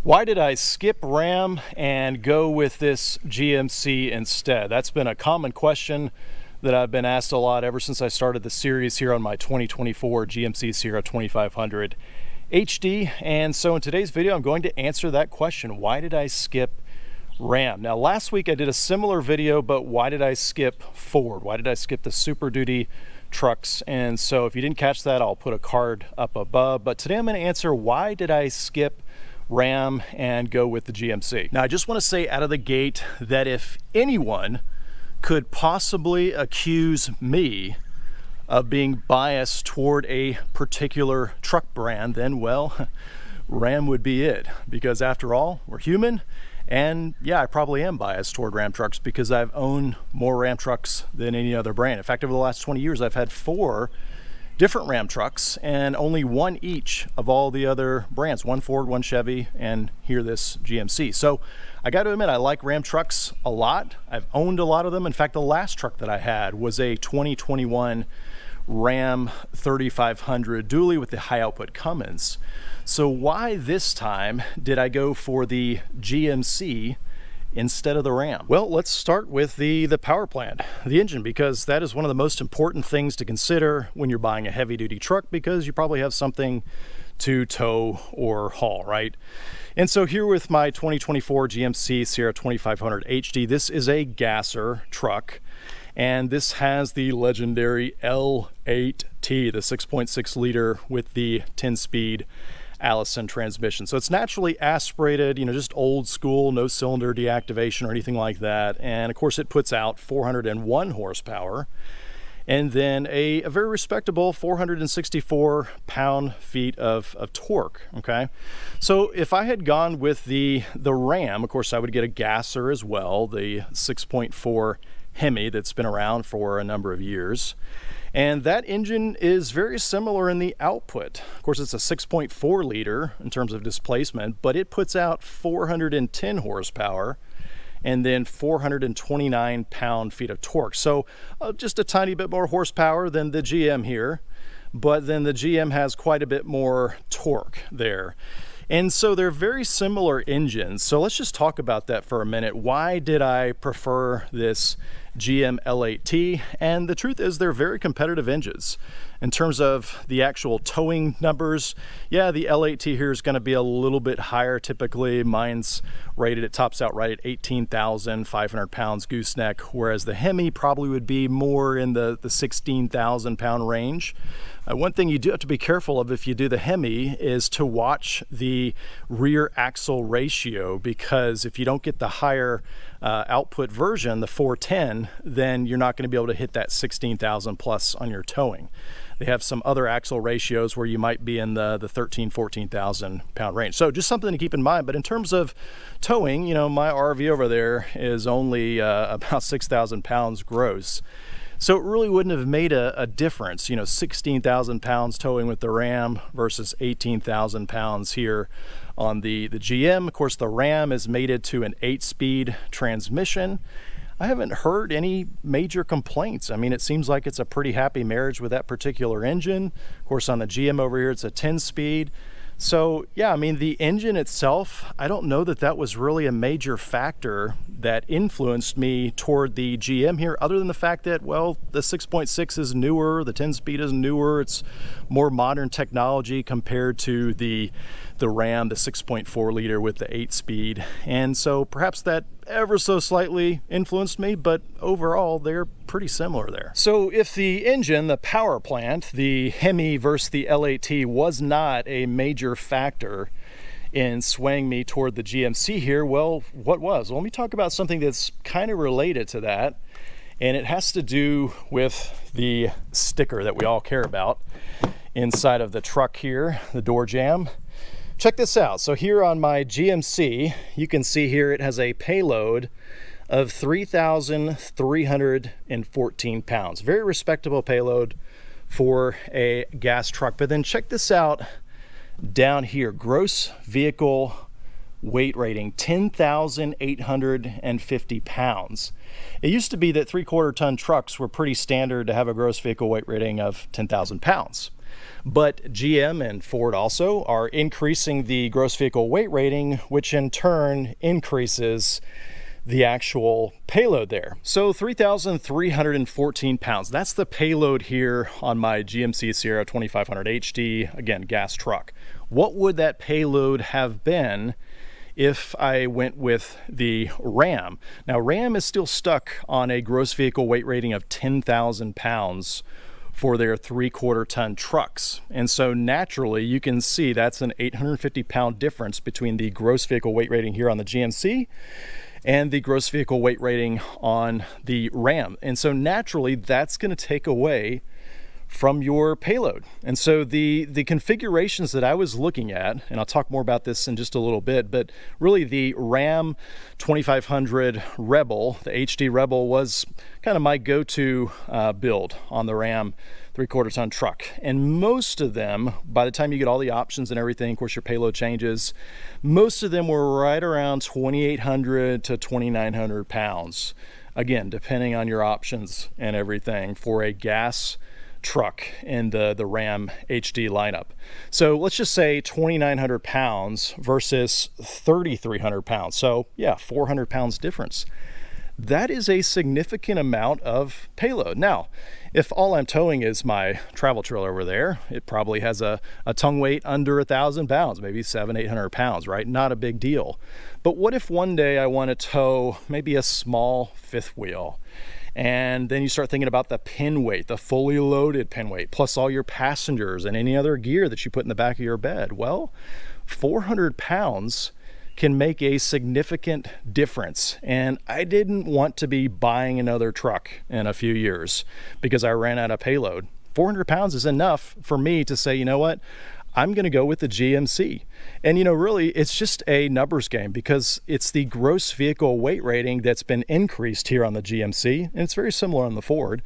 Why did I skip Ram and go with this GMC instead? That's been a common question that I've been asked a lot ever since I started the series here on my 2024 GMC Sierra 2500 HD. And so in today's video, I'm going to answer that question. Why did I skip Ram? Now, last week I did a similar video, but why did I skip Ford? Why did I skip the Super Duty trucks? And so if you didn't catch that, I'll put a card up above. But today I'm going to answer why did I skip Ram and go with the GMC. Now, I just want to say out of the gate that if anyone could possibly accuse me of being biased toward a particular truck brand, then, well, Ram would be it. Because after all, we're human. And yeah, I probably am biased toward Ram trucks because I've owned more Ram trucks than any other brand. In fact, over the last 20 years, I've had 4 different Ram trucks and only one each of all the other brands, one Ford, one Chevy, and here this GMC. So I got to admit, I like Ram trucks a lot. I've owned a lot of them. In fact, the last truck that I had was a 2021 Ram 3500 dually with the high output Cummins. So why this time did I go for the GMC instead of the Ram? Well, let's start with the power plant, the engine, because that is one of the most important things to consider when you're buying a heavy duty truck, because you probably have something to tow or haul, right? And so here with my 2024 GMC Sierra 2500 HD, this is a gasser truck, and this has the legendary L8T, the 6.6 liter with the 10-speed Allison transmission. So it's naturally aspirated, just old school, no cylinder deactivation or anything like that. And of course it puts out 401 horsepower and then a very respectable 464 pound-feet of torque, okay? So if I had gone with the Ram, of course I would get a gasser as well, the 6.4 Hemi that's been around for a number of years. And that engine is very similar in the output. Of course, it's a 6.4 liter in terms of displacement, but it puts out 410 horsepower and then 429 pound-feet of torque. So just a tiny bit more horsepower than the GM here, but then the GM has quite a bit more torque there. And so they're very similar engines. So let's just talk about that for a minute. Why did I prefer this GM L8T? And the truth is they're very competitive engines. In terms of the actual towing numbers, yeah, the L8T here is going to be a little bit higher typically. Mine's rated, it tops out right at 18,500 pounds gooseneck, whereas the Hemi probably would be more in the 16,000 pound range. One thing you do have to be careful of if you do the Hemi is to watch the rear axle ratio, because if you don't get the higher output version, the 410, then you're not going to be able to hit that 16,000 plus on your towing. They have some other axle ratios where you might be in the 13, 14,000 pound range. So just something to keep in mind. But in terms of towing, my RV over there is only about 6,000 pounds gross. So it really wouldn't have made a difference, 16,000 pounds towing with the Ram versus 18,000 pounds here on the GM. Of course, the Ram is mated to an 8-speed transmission. I haven't heard any major complaints. I mean, it seems like it's a pretty happy marriage with that particular engine. Of course, on the GM over here, it's a 10-speed. So yeah, I mean, the engine itself, I don't know that was really a major factor that influenced me toward the GM here, other than the fact that, well, the 6.6 is newer, the 10-speed is newer, it's more modern technology compared to the Ram, the 6.4 liter with the 8-speed. And so perhaps that ever so slightly influenced me, but overall they're pretty similar there. So if the engine, the power plant, the Hemi versus the L8T was not a major factor in swaying me toward the GMC here, well, what was? Well, let me talk about something that's kind of related to that, and it has to do with the sticker that we all care about inside of the truck here, the door jamb. Check this out. So here on my GMC, you can see here it has a payload of 3,314 pounds. Very respectable payload for a gas truck. But then check this out down here. Gross vehicle weight rating, 10,850 pounds. It used to be that 3/4 ton trucks were pretty standard to have a gross vehicle weight rating of 10,000 pounds. But GM and Ford also are increasing the gross vehicle weight rating, which in turn increases the actual payload there. So 3,314 pounds. That's the payload here on my GMC Sierra 2500 HD, again, gas truck. What would that payload have been if I went with the Ram? Now, Ram is still stuck on a gross vehicle weight rating of 10,000 pounds for their 3/4 ton trucks. And so naturally you can see that's an 850 pound difference between the gross vehicle weight rating here on the GMC and the gross vehicle weight rating on the Ram. And so naturally that's going to take away from your payload. And so the configurations that I was looking at, and I'll talk more about this in just a little bit, but really the Ram 2500 Rebel, the HD Rebel, was kind of my go-to build on the Ram 3/4 ton truck. And most of them, by the time you get all the options and everything, of course your payload changes, most of them were right around 2,800 to 2,900 pounds. Again, depending on your options and everything for a gas truck in the Ram HD lineup. So let's just say 2,900 pounds versus 3,300 pounds. So yeah, 400 pounds difference. That is a significant amount of payload. Now, if all I'm towing is my travel trailer over there, it probably has a tongue weight under 1,000 pounds, maybe 700-800 pounds, right? Not a big deal. But what if one day I want to tow maybe a small fifth wheel? And then you start thinking about the pin weight, the fully loaded pin weight, plus all your passengers and any other gear that you put in the back of your bed. Well, 400 pounds can make a significant difference. And I didn't want to be buying another truck in a few years because I ran out of payload. 400 pounds is enough for me to say, you know what? I'm going to go with the GMC. And, you know, really, it's just a numbers game because it's the gross vehicle weight rating that's been increased here on the GMC, and it's very similar on the Ford.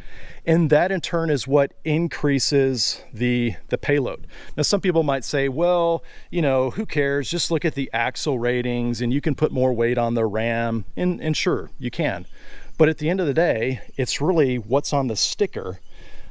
And that, in turn, is what increases the payload. Now, some people might say, well, you know, who cares? Just look at the axle ratings, and you can put more weight on the Ram. And sure, you can. But at the end of the day, it's really what's on the sticker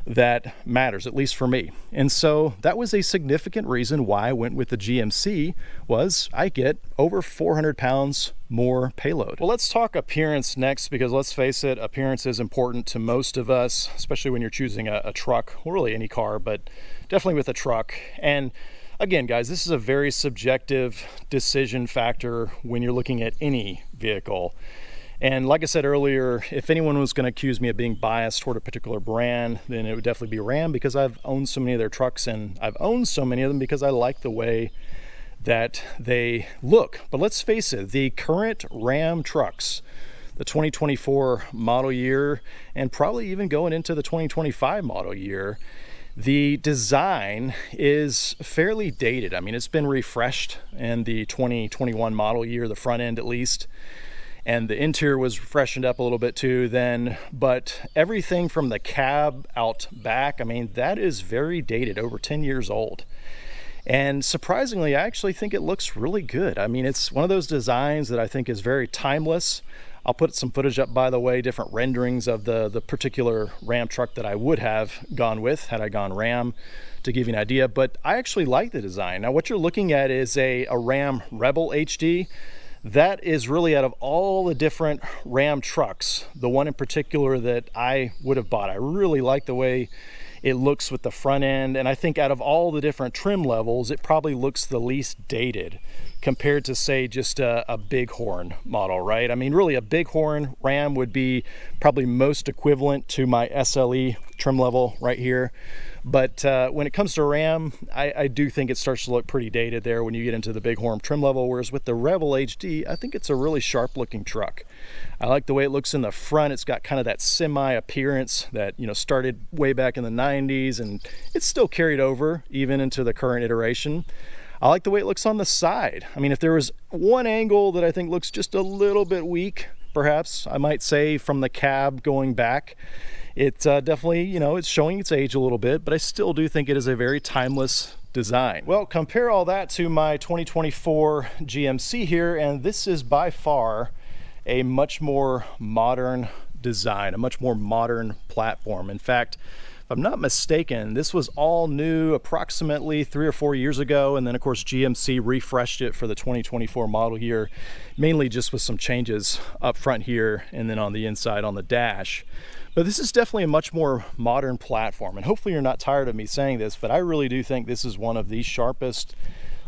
that matters, at least for me. And so that was a significant reason why I went with the GMC, was I get over 400 pounds more payload. Well, let's talk appearance next, because let's face it, appearance is important to most of us, especially when you're choosing a truck, or really any car, but definitely with a truck. And again, guys, this is a very subjective decision factor when you're looking at any vehicle. And like I said earlier, if anyone was going to accuse me of being biased toward a particular brand, then it would definitely be Ram, because I've owned so many of their trucks, and I've owned so many of them because I like the way that they look. But let's face it, the current Ram trucks, the 2024 model year, and probably even going into the 2025 model year, the design is fairly dated. I mean, it's been refreshed in the 2021 model year, the front end at least. And the interior was freshened up a little bit too then, but everything from the cab out back, I mean, that is very dated, over 10 years old. And surprisingly, I actually think it looks really good. I mean, it's one of those designs that I think is very timeless. I'll put some footage up, by the way, different renderings of the particular Ram truck that I would have gone with had I gone Ram, to give you an idea. But I actually like the design. Now, what you're looking at is a Ram Rebel HD. That is really, out of all the different Ram trucks, the one in particular that I would have bought. I really like the way it looks with the front end, and I think out of all the different trim levels, it probably looks the least dated compared to, say, just a Bighorn model, right? I mean, really, a Bighorn Ram would be probably most equivalent to my SLE trim level right here. But when it comes to Ram, I do think it starts to look pretty dated there when you get into the Bighorn trim level, whereas with the Rebel HD, I think it's a really sharp looking truck. I like the way it looks in the front. It's got kind of that semi appearance that, you know, started way back in the 90s, and it's still carried over even into the current iteration. I like the way it looks on the side. I mean, if there was one angle that I think looks just a little bit weak, perhaps I might say from the cab going back, it's definitely, you know, it's showing its age a little bit, but I still do think it is a very timeless design. Well, compare all that to my 2024 GMC here, and this is by far a much more modern design, a much more modern platform. In fact, If I'm not mistaken, this was all new approximately 3 or 4 years ago, and then of course GMC refreshed it for the 2024 model year, mainly just with some changes up front here and then on the inside on the dash. But this is definitely a much more modern platform, and hopefully you're not tired of me saying this, but I really do think this is one of the sharpest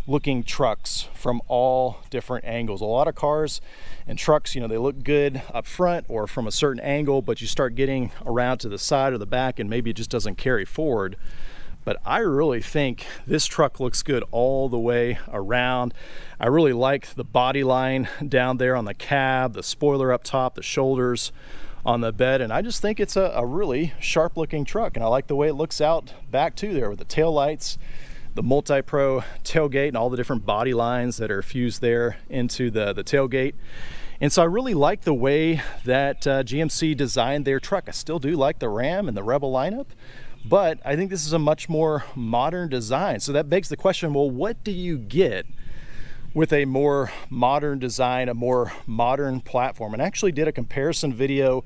looking trucks from all different angles. A lot of cars and trucks, you know, they look good up front or from a certain angle, but you start getting around to the side or the back and maybe it just doesn't carry forward. But I really think this truck looks good all the way around. I really like the body line down there on the cab, the spoiler up top, the shoulders on the bed, and I just think it's a really sharp looking truck, and I like the way it looks out back too there with the tail lights, the multi-pro tailgate, and all the different body lines that are fused there into the tailgate. And so I really like the way that GMC designed their truck. I still do like the Ram and the Rebel lineup, but I think this is a much more modern design. So that begs the question, well, what do you get with a more modern design, a more modern platform? And I actually did a comparison video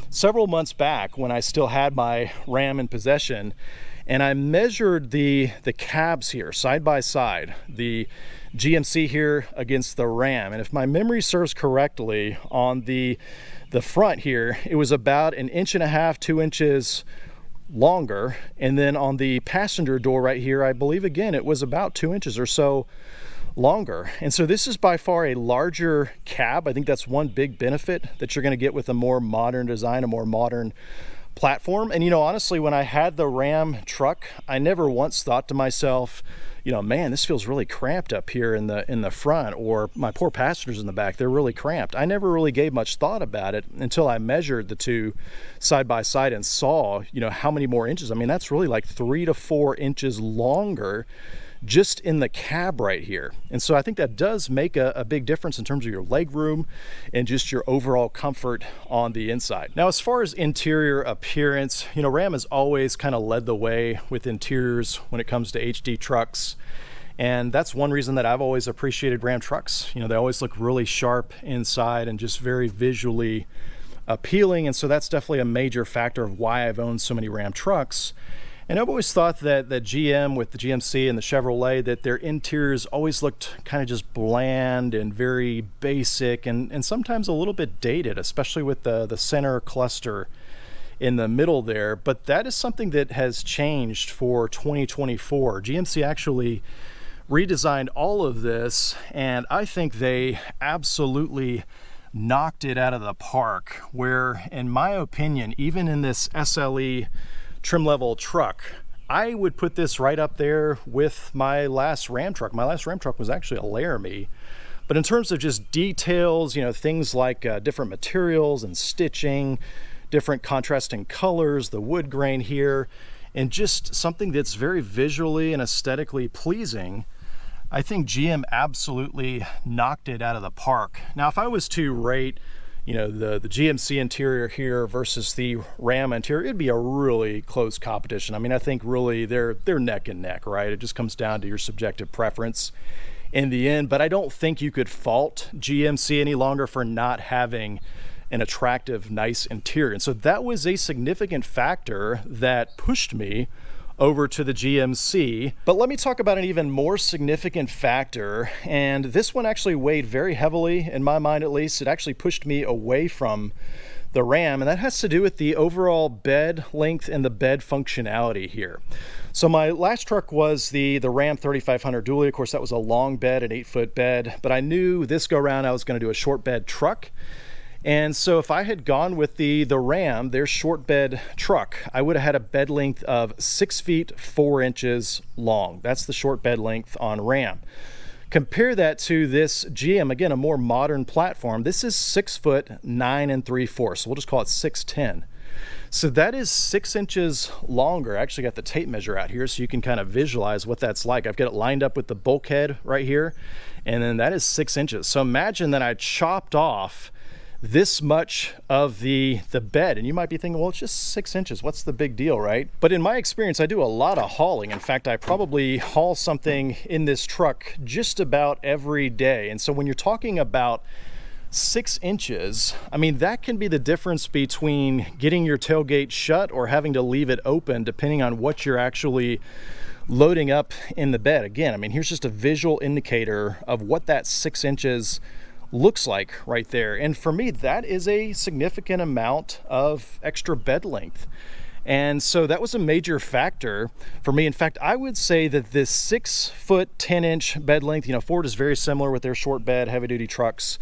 several months back when I still had my Ram in possession, and I measured the cabs here side by side, the GMC here against the Ram. And if my memory serves correctly, on the front here, it was about 1.5 to 2 inches longer. And then on the passenger door right here, I believe again, it was about 2 inches or so longer. And so this is by far a larger cab. I think that's one big benefit that you're going to get with a more modern design, a more modern platform. And you know, honestly, when I had the Ram truck, I never once thought to myself, you know, man, this feels really cramped up here in the front, or my poor passengers in the back, they're really cramped. I never really gave much thought about it until I measured the two side by side and saw, you know, how many more inches. I mean, that's really like 3 to 4 inches longer just in the cab right here. And so I think that does make a big difference in terms of your leg room and just your overall comfort on the inside. Now, as far as interior appearance, you know, Ram has always kind of led the way with interiors when it comes to HD trucks. And that's one reason that I've always appreciated Ram trucks. You know, they always look really sharp inside and just very visually appealing. And so that's definitely a major factor of why I've owned so many Ram trucks. And I've always thought that GM with the GMC and the Chevrolet, that their interiors always looked kind of just bland and very basic and sometimes a little bit dated, especially with the center cluster in the middle there. But that is something that has changed for 2024. GMC actually redesigned all of this, and I think they absolutely knocked it out of the park, where in my opinion, even in this SLE trim level truck, I would put this right up there with my last Ram truck. My last Ram truck was actually a Laramie. But in terms of just details, you know, things like different materials and stitching, different contrasting colors, the wood grain here, and just something that's very visually and aesthetically pleasing, I think GM absolutely knocked it out of the park. Now, if I was to rate, you know, the GMC interior here versus the Ram interior, it'd be a really close competition. I mean, I think really they're neck and neck, right? It just comes down to your subjective preference in the end. But I don't think you could fault GMC any longer for not having an attractive, nice interior. And so that was a significant factor that pushed me over to the GMC. But let me talk about an even more significant factor, and this one actually weighed very heavily, in my mind at least. It actually pushed me away from the Ram, and that has to do with the overall bed length and the bed functionality here. So my last truck was the Ram 3500 dually. Of course, that was a long bed, an 8-foot bed, but I knew this go around I was going to do a short bed truck. And so if I had gone with the Ram, their short bed truck, I would have had a bed length of 6 feet 4 inches long. That's the short bed length on Ram. Compare that to this GM, again, a more modern platform. This is 6 foot 9 3/4. So we'll just call it 6'10". So that is 6 inches longer. I actually got the tape measure out here so you can kind of visualize what that's like. I've got it lined up with the bulkhead right here, and then that is 6 inches. So imagine that I chopped off this much of the bed, and you might be thinking, well, it's just 6 inches, what's the big deal, right? But in my experience, I do a lot of hauling. In fact, I probably haul something in this truck just about every day. And so when you're talking about 6 inches, I mean, that can be the difference between getting your tailgate shut or having to leave it open, depending on what you're actually loading up in the bed. Again, I mean, here's just a visual indicator of what that 6 inches looks like right there. And for me, that is a significant amount of extra bed length. And so that was a major factor for me. In fact, I would say that this 6 foot 10 inch bed length, Ford is very similar with their short bed heavy duty trucks.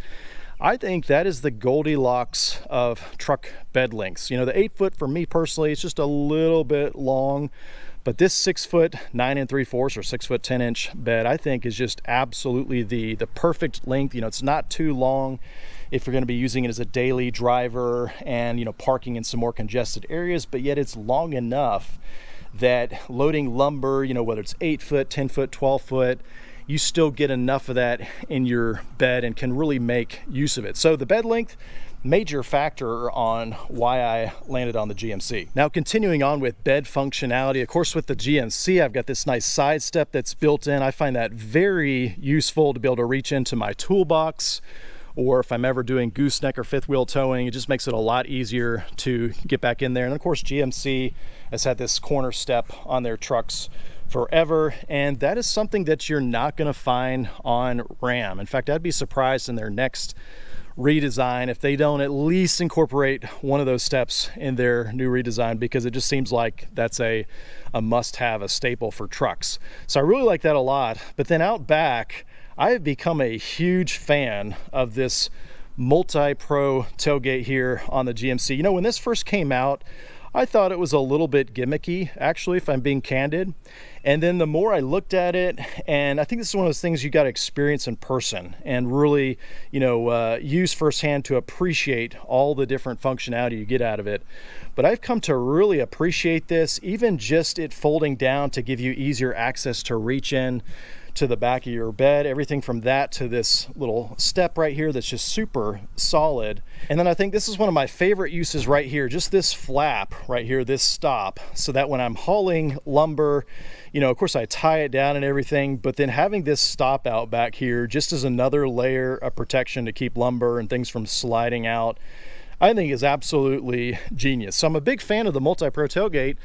I think that is the Goldilocks of truck bed lengths. The 8 foot for me personally, it's just a little bit long, but this 6 foot 9 3/4 or 6 foot 10 inch bed, I think is just absolutely the perfect length. It's not too long if you're going to be using it as a daily driver and, parking in some more congested areas, but yet it's long enough that loading lumber, whether it's 8 foot, 10 foot, 12 foot, you still get enough of that in your bed and can really make use of it. So the bed length, major factor on why I landed on the GMC. Now, continuing on with bed functionality, of course, with the GMC, I've got this nice side step that's built in. I find that very useful to be able to reach into my toolbox, or if I'm ever doing gooseneck or fifth wheel towing, it just makes it a lot easier to get back in there. And of course, GMC has had this corner step on their trucks forever, and that is something that you're not going to find on Ram. In fact, I'd be surprised in their next redesign if they don't at least incorporate one of those steps in their new redesign, because it just seems like that's a must-have, a staple for trucks. So I really like that a lot. But then out back, I have become a huge fan of this multi-pro tailgate here on the GMC. When this first came out, I thought it was a little bit gimmicky, actually, if I'm being candid. And then the more I looked at it, and I think this is one of those things you got to experience in person and really, use firsthand to appreciate all the different functionality you get out of it. But I've come to really appreciate this, even just it folding down to give you easier access to reach in to the back of your bed, everything from that to this little step right here that's just super solid. And then I think this is one of my favorite uses right here, just this flap right here, this stop, so that when I'm hauling lumber, of course I tie it down and everything, but then having this stop out back here just as another layer of protection to keep lumber and things from sliding out, I think is absolutely genius. So I'm a big fan of the multi-pro tailgate.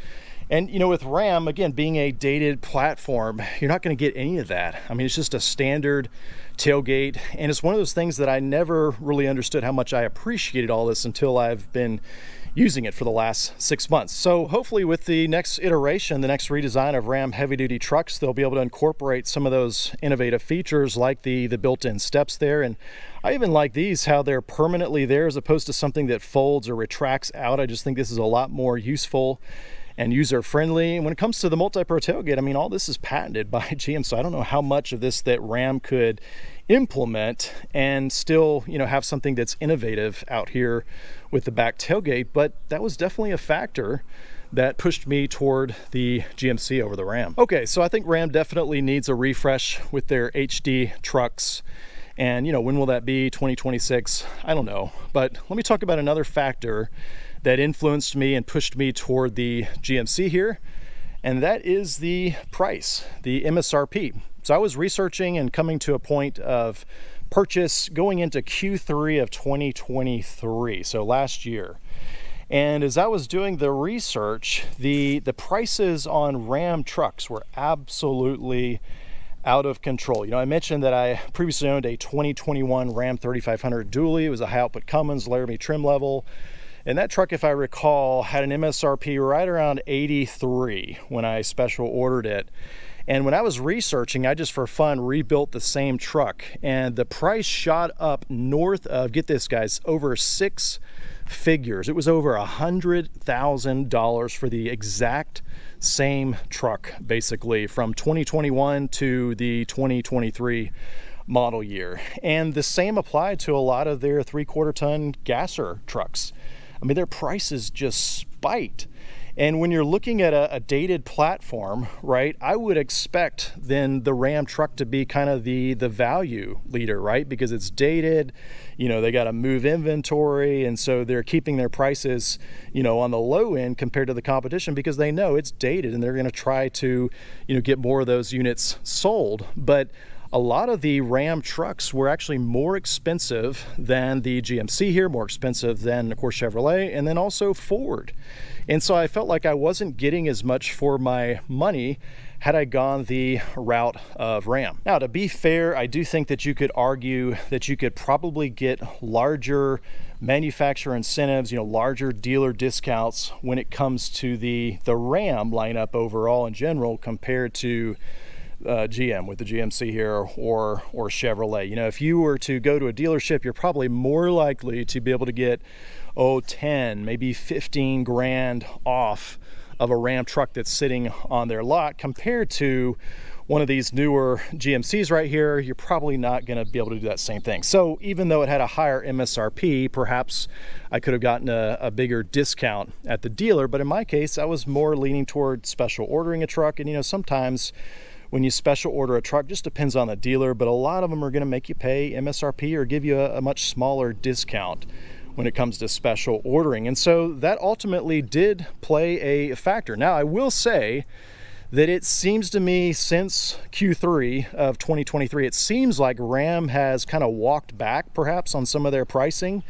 And with Ram, again, being a dated platform, you're not going to get any of that. I mean, it's just a standard tailgate, and it's one of those things that I never really understood how much I appreciated all this until I've been using it for the last 6 months. So hopefully with the next iteration, the next redesign of Ram heavy duty trucks, they'll be able to incorporate some of those innovative features like the built-in steps there. And I even like these, how they're permanently there as opposed to something that folds or retracts out. I just think this is a lot more useful and user-friendly. And when it comes to the multi-pro tailgate, I mean, all this is patented by GM, so I don't know how much of this that Ram could implement and still, have something that's innovative out here with the back tailgate. But that was definitely a factor that pushed me toward the GMC over the Ram. Okay, so I think Ram definitely needs a refresh with their HD trucks. And, when will that be? 2026? I don't know. But let me talk about another factor that influenced me and pushed me toward the GMC here, and that is the price, the MSRP. So I was researching and coming to a point of purchase going into Q3 of 2023, so last year. And as I was doing the research, the prices on Ram trucks were absolutely out of control. I mentioned that I previously owned a 2021 Ram 3500 dually. It was a high output Cummins Laramie trim level. And that truck, if I recall, had an MSRP right around 83 when I special ordered it. And when I was researching, I just for fun rebuilt the same truck, and the price shot up north of, get this guys, over 6 figures. It was over $100,000 for the exact same truck, basically, from 2021 to the 2023 model year. And the same applied to a lot of their 3/4 ton gasser trucks. I mean, their prices just spiked. And when you're looking at a dated platform, right, I would expect then the Ram truck to be kind of the value leader, right? Because it's dated, they got to move inventory. And so they're keeping their prices, on the low end compared to the competition because they know it's dated and they're going to try to, get more of those units sold. But a lot of the Ram trucks were actually more expensive than the GMC here, more expensive than, of course, Chevrolet, and then also Ford. And so I felt like I wasn't getting as much for my money had I gone the route of Ram. Now, to be fair, I do think that you could argue that you could probably get larger manufacturer incentives, larger dealer discounts when it comes to the Ram lineup overall in general compared to GM with the GMC here or Chevrolet. If you were to go to a dealership, you're probably more likely to be able to get 10, maybe 15 grand off of a Ram truck that's sitting on their lot compared to one of these newer GMCs right here. You're probably not going to be able to do that same thing. So even though it had a higher MSRP, perhaps I could have gotten a bigger discount at the dealer. But in my case, I was more leaning toward special ordering a truck. And sometimes when you special order a truck, just depends on the dealer, but a lot of them are going to make you pay MSRP or give you a much smaller discount when it comes to special ordering. And so that ultimately did play a factor. Now, I will say that it seems to me since Q3 of 2023, it seems like Ram has kind of walked back perhaps on some of their pricing.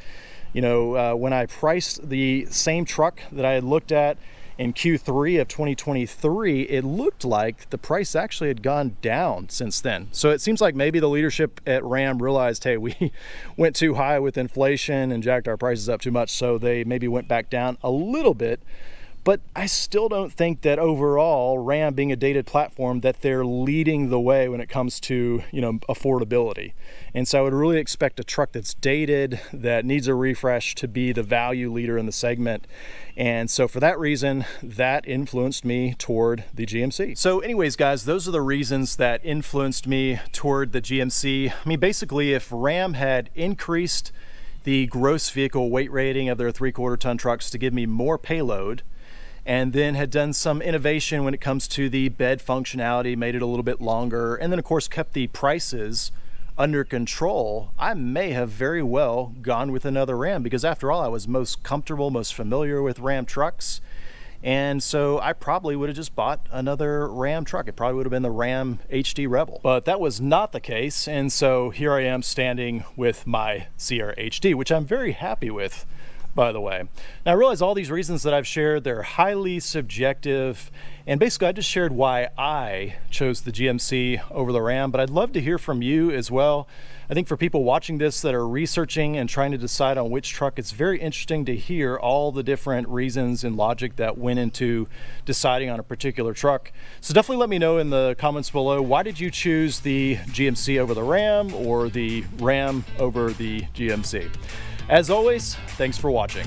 When I priced the same truck that I had looked at in Q3 of 2023, it looked like the price actually had gone down since then. So it seems like maybe the leadership at Ram realized, hey, we went too high with inflation and jacked our prices up too much, so they maybe went back down a little bit. But I still don't think that overall, Ram being a dated platform, that they're leading the way when it comes to, affordability. And so I would really expect a truck that's dated, that needs a refresh, to be the value leader in the segment. And so for that reason, that influenced me toward the GMC. So anyways, guys, those are the reasons that influenced me toward the GMC. I mean, basically, if Ram had increased the gross vehicle weight rating of their 3/4 ton trucks to give me more payload, and then had done some innovation when it comes to the bed functionality, made it a little bit longer, and then of course kept the prices under control, I may have very well gone with another Ram, because after all, I was most comfortable, most familiar with Ram trucks. And so I probably would have just bought another Ram truck. It probably would have been the Ram HD Rebel, but that was not the case. And so here I am standing with my Sierra HD, which I'm very happy with, by the way. Now I realize all these reasons that I've shared, they're highly subjective, and basically I just shared why I chose the GMC over the Ram, but I'd love to hear from you as well. I think for people watching this that are researching and trying to decide on which truck, it's very interesting to hear all the different reasons and logic that went into deciding on a particular truck. So definitely let me know in the comments below, why did you choose the GMC over the Ram, or the Ram over the GMC? As always, thanks for watching.